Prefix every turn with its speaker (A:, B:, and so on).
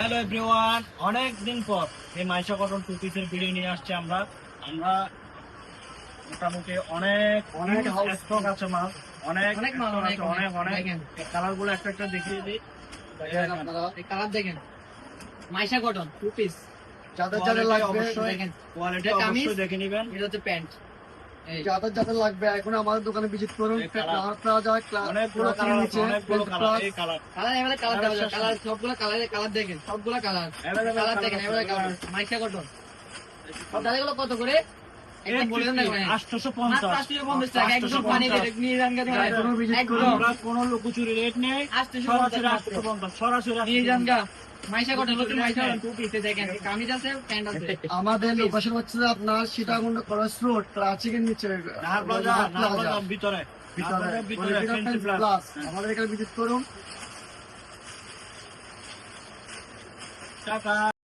A: Hello everyone, অনেক দিন পর এই মাইশা কটন টু পিসের ভিডিও নিয়ে আসছি আমরা মোটামুটি অনেক অনেক স্টক আছে মাল, অনেক মাল, অনেক কালার গুলো একটা একটা দেখিয়ে দিই।
B: কালার দেখেন, মাইশা কটন টু পিস,
A: যাদের লাগবে কোয়ালিটি অবশ্যই দেখে নেবেন।
B: এটা হচ্ছে প্যান্ট।
C: যাদের লাগবে এখন আমাদের দোকানে ভিজিট করুন।
A: অনেকগুলো কালার আছে, অনেকগুলো কালার। এই কালার
B: কালার সবগুলো কালার দেখেন, সবগুলো কালার দেখেন, কালার মাইশা কটন। দাদাগুলো কত করে? একদম বলে দেন না, 850 টাকা, একদম পানি রেট নিয়ে যান।
A: আমরা কোনো লুকোচুরি রেট নেই, সরাসরি 850 সরাসরি
B: নিয়ে যান গা। মাইশা কটন হচ্ছে মাইশা কটন টু পিসে দেখেন, কামিজ আছে, প্যান্ট আছে।
C: আমাদের লোকেশন হচ্ছে আপনার সীতাকুণ্ড ক্রস রোড ক্লাসিকের নিচে
A: নাহার প্লাজা ভিতরে
C: প্লাস। আমাদের এখানে ভিজিট করুন।
A: টাকা।